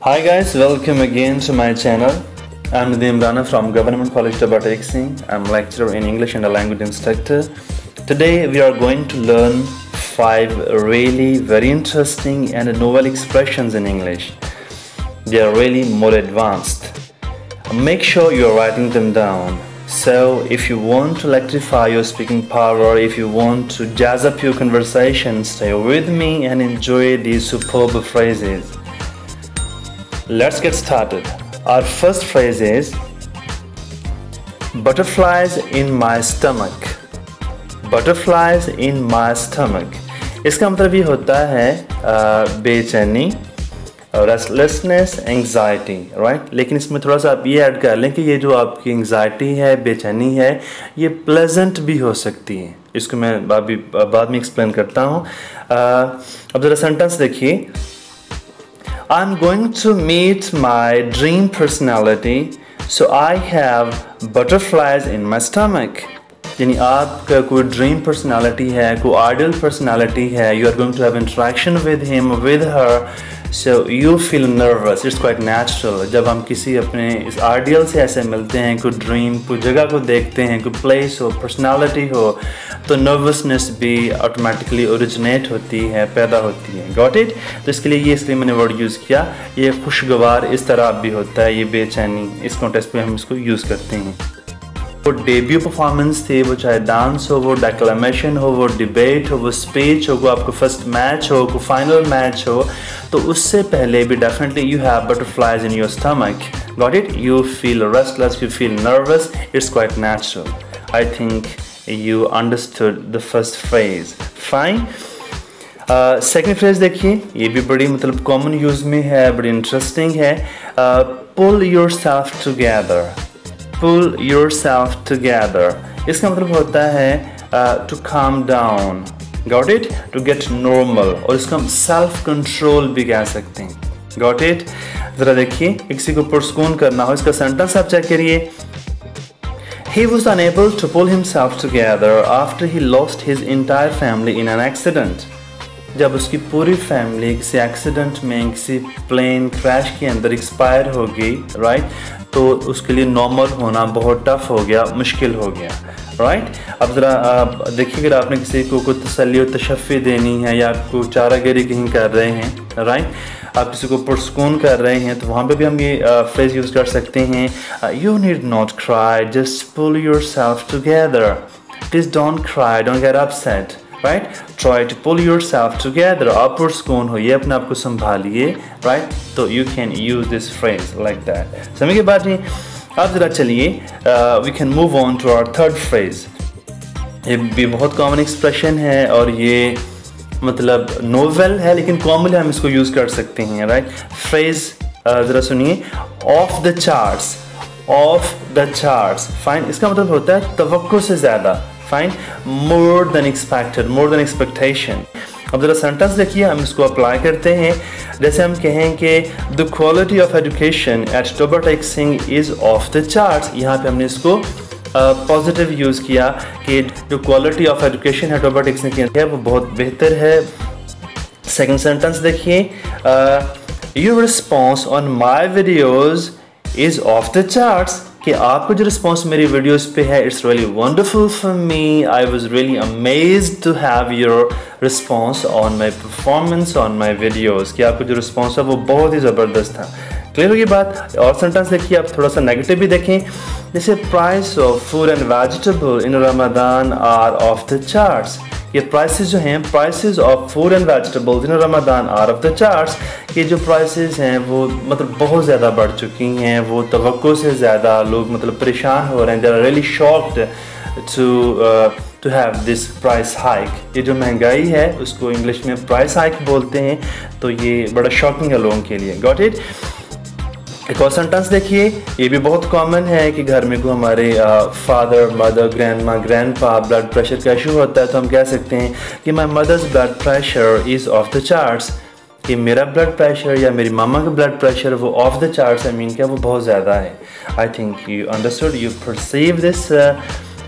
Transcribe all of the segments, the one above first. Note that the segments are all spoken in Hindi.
Hi guys, welcome again to my channel. I'm Nadeem Rana from Government College Tabateksing. I'm lecturer in English and a language instructor. Today we are going to learn 5 really very interesting and novel expressions in English. They are really more advanced. Make sure you're writing them down. So if you want to electrify your speaking power, if you want to jazz up your conversation, stay with me and enjoy these superb phrases. Let's get started. Our first phrase is butterflies in my stomach. Butterflies in my stomach. इसका मतलब ये होता है बेचैनी, रेस्टलेसनेस, एंग्जाइटी, राइट। लेकिन इसमें थोड़ा सा आप ये ऐड कर लें कि ये जो आपकी एंग्जाइटी है, बेचैनी है, ये प्लेजेंट भी हो सकती है। इसको मैं अभी बाद में एक्सप्लेन करता हूँ। अब ज़रा सेंटेंस देखिए। I'm going to meet my dream personality, so I have butterflies in my stomach. यानी आपका कोई ड्रीम पर्सनालिटी है, कोई आइडियल पर्सनालिटी है, you are going to have interaction with him, with her, so you feel nervous. It's quite natural. जब हम किसी अपने इस आइडियल से ऐसे मिलते हैं, कोई ड्रीम, कोई जगह को देखते हैं, कोई प्लेस हो, पर्सनालिटी हो, तो नर्वसनेस भी ऑटोमेटिकली ओरिजिनेट होती है, पैदा होती है। Got it? तो इसके लिए इसलिए मैंने वर्ड यूज़ किया। ये खुशगवार इस तरह भी होता है, ये बेचैनी, इस कॉन्टेक्स्ट पे हम इसको यूज़ करते हैं। वो डेब्यू परफॉर्मेंस थी, वो चाहे डांस हो, वो डेक्लेमेशन हो, वो डिबेट हो, वो स्पीच हो, वो आपको फर्स्ट मैच हो, को फाइनल मैच हो, तो उससे पहले भी definitely you have butterflies in your stomach. Got it? You feel restless, you feel nervous. It's quite natural. I think you understood the first phrase. Fine. Second phrase देखिए, ये भी बड़ी मतलब कॉमन यूज में है, बड़ी इंटरेस्टिंग है। Pull yourself together. Pull yourself together. इसका मतलब होता है to calm down. Got it? To get normal. और इसका हम self control भी कह सकते हैं. Got it? जरा देखिए, किसी को पुरस्कून करना हो, इसका सेंटेंस आप चेक करिए। He was unable to pull himself together after he lost his entire family in an accident. जब उसकी पूरी फैमिली किसी एक्सीडेंट में, किसी प्लेन क्रैश के अंदर एक्सपायर हो गई, राइट, तो उसके लिए नॉर्मल होना बहुत टफ हो गया, मुश्किल हो गया, राइट। अब ज़रा देखिए, अगर आपने किसी को कोई तसल्ली और तशफ़ी देनी है या आपको चारागरी कहीं कर रहे हैं, राइट, आप किसी को पुरस्कून कर रहे हैं, तो वहाँ पे भी हम ये फ्रेज यूज़ कर सकते हैं। You need not cry, just pull yourself together. Please don't cry, don't get upset, right. Try to pull yourself together. आप पुरस्कून होइए, अपने आप को संभालिए, राइट। तो you can use this phrase like that. समझ के बात नहीं? अब ज़रा चलिए, we can move on to our third phrase. ये भी बहुत कॉमन एक्सप्रेशन है और ये मतलब नोवेल है, लेकिन कॉमनली हम इसको यूज़ कर सकते हैं, राइट। फ्रेज ज़रा सुनिए, of the charts. Of the charts, fine. इसका मतलब होता है तवक्को से ज़्यादा, fine. More than expected, more than expectation. अब ज़रा सेंटेंस देखिए, हम इसको अप्लाई करते हैं। जैसे हम कहें कि the quality of education at Toba Tek Singh is off the charts. यहाँ पे हमने इसको पॉजिटिव यूज़ किया कि जो क्वालिटी ऑफ एजुकेशन है टोबाटेक्सिंग की है वो बहुत बेहतर है। सेकंड सेंटेंस देखिए, your response on my videos is off the charts. कि आपको जो रिस्पॉन्स मेरी वीडियोस पे है, it's really wonderful for me. I was really amazed to have your response on my performance on my videos. कि आपको जो रिस्पॉन्स है वो बहुत ही ज़बरदस्त था। क्लियर होगी बात? और सेंटेंस देखिए, आप थोड़ा सा नेगेटिव भी देखें। जैसे price of food and vegetable in Ramadan are off the charts. ये प्राइसेस जो हैं, prices of food and vegetables in Ramadan are off the charts. ये जो प्राइसेस हैं वो मतलब बहुत ज़्यादा बढ़ चुकी हैं, वो तवक्को से ज़्यादा लोग मतलब परेशान हो रहे हैं। They are really shocked to have this price hike. ये जो महंगाई है उसको इंग्लिश में प्राइस हाइक बोलते हैं, तो ये बड़ा शॉकिंग है लोगों के लिए। Got it? एक और सेंटेंस देखिए, ये भी बहुत कॉमन है कि घर में को हमारे father, mother, grandma, grandpa blood pressure का इशू होता है, तो हम कह सकते हैं कि my mother's blood pressure is off the charts. कि मेरा ब्लड प्रेशर या मेरी मामा का ब्लड प्रेशर वो off the charts, I mean क्या वो बहुत ज़्यादा है। I think you understood, you perceive this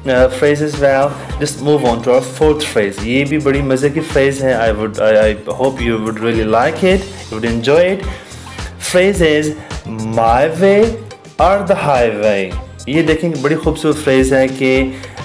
phrase as well. Just move on to our fourth phrase. ये भी बड़ी मज़े की phrase है. I hope you would really like it. You would enjoy it. Phrase is my way or the highway. ये देखें बड़ी खूबसूरत फ्रेज है कि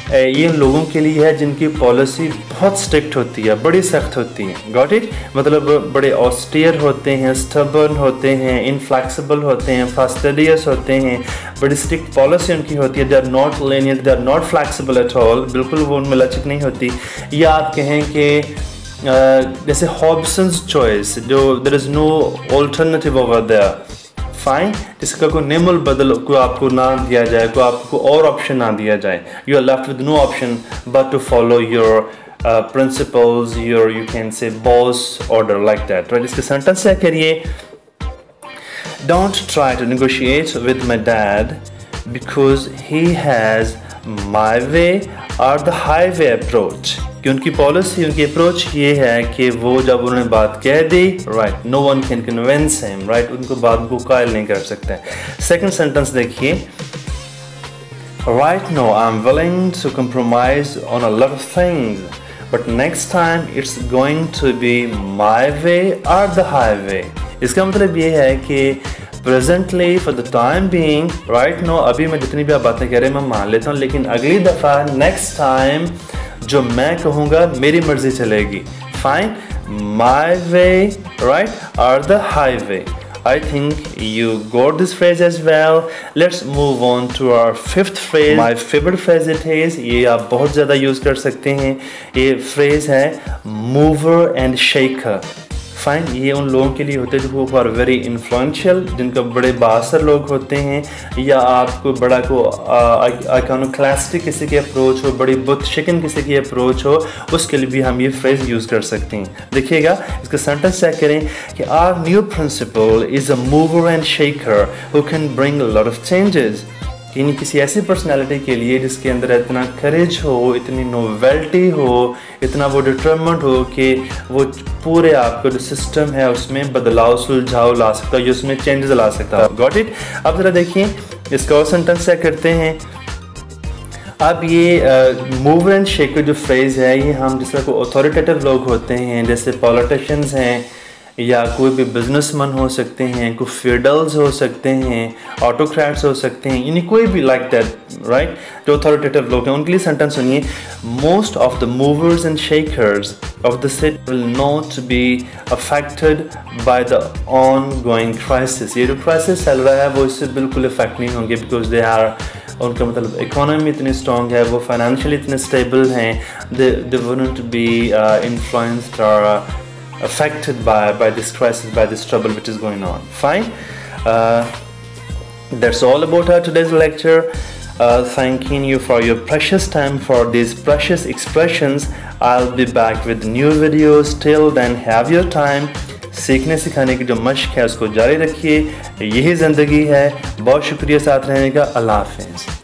ये उन लोगों के लिए है जिनकी पॉलिसी बहुत स्ट्रिक्ट होती है, बड़ी सख्त होती है। Got it? मतलब बड़े ऑस्टियर होते हैं, स्टबर्न होते हैं, इनफ्लेक्सिबल होते हैं, फास्टिडियस होते हैं, बड़ी स्ट्रिक्ट पॉलिसी उनकी होती है। They are not lenient, they are not flexible at all, बिल्कुल वो उनमें लचक नहीं होती। या आप कहें कि जैसे हॉब्सन्स चॉइस, जो there is no alternative over there, fine, जिसका कोई नेमल बदल को आपको ना दिया जाए, को आपको और ऑप्शन ना दिया जाए। You are left with no option but to follow your principles, your you can say boss order, like that, right? इसके सेंटेंस से करिए, don't try to negotiate with my dad because he has my way or the highway approach. कि उनकी पॉलिसी, उनकी अप्रोच ये है कि वो जब उन्होंने बात कह दी, right, no one can convince him, right, उनको बात को कायल नहीं कर सकते। सेकंड सेंटेंस देखिए, right no I am willing to compromise on a lot of things but next time it's going to be my way or the highway. इसका मतलब ये है कि presently for the time being, right no, अभी मैं जितनी भी आप बातें कह रहे हैं मैं मान लेता हूँ, लेकिन अगली दफ़ा नेक्स्ट टाइम जो मैं कहूँगा मेरी मर्जी चलेगी। फाइन, माई वे, राइट, और the highway. I think you got this phrase as well. Let's move on to our fifth phrase. My favorite phrase it is, ये आप बहुत ज़्यादा यूज़ कर सकते हैं। ये phrase है mover and shaker. फाइन, ये उन लोगों के लिए होते हैं जो आर वेरी इन्फ्लुएंशियल, जिनका बड़े बासर लोग होते हैं, या आपको बड़ा को आइकॉनोक्लास्टिक किसी की अप्रोच हो, बड़ी बुत शिकन किसी की अप्रोच हो, उसके लिए भी हम ये फ्रेज यूज़ कर सकते हैं। देखिएगा, इसका सेंटेंस चेक करें कि our new principal is a mover and shaker who can bring a lot of changes. यानी किसी ऐसी पर्सनालिटी के लिए जिसके अंदर इतना करेज हो, इतनी नोवेल्टी हो, इतना वो डिटरमेंट हो कि वो पूरे आपका जो सिस्टम है उसमें बदलाव, सुलझाव ला सकता है, उसमें चेंजेस ला सकता है। Got it? अब ज़रा देखिए इसका और सेंटेंस क्या करते हैं। अब ये मूव एंड शेकर जो फ्रेज़ है, ये हम जिस तरह को अथॉरिटेटिव लोग होते हैं, जैसे पॉलिटिशियंस हैं, या कोई भी बिजनेसमैन हो सकते हैं, कोई फेडरल्स हो सकते हैं, ऑटोक्रेट्स हो सकते हैं, यानी कोई भी लाइक दैट, राइट, जो अथॉरिटेटिव लोग हैं, उनके लिए सेंटेंस सुनिए, most of the movers and shakers of the city will not be affected by the on going crisis. ये जो क्राइसिस चल रहा है वो इससे बिल्कुल इफेक्ट नहीं होंगे, बिकॉज दे आर, उनका मतलब इकोनॉमी इतनी स्ट्रॉन्ग है, वो फाइनेंशियली इतने स्टेबल हैं, दे वुडंट बी इन्फ्लुएंस्ड और affected by this crisis, by this trouble which is going on. Fine. That's all about our today's lecture. Thanking you for your precious time, for these precious expressions. I'll be back with new videos. Till then, have your time. सीखने सिखाने की जो मश्क है उसको जारी रखिए, यही ज़िंदगी है। बहुत शुक्रिया साथ रहने का। अल्लाह हाफ़िज़।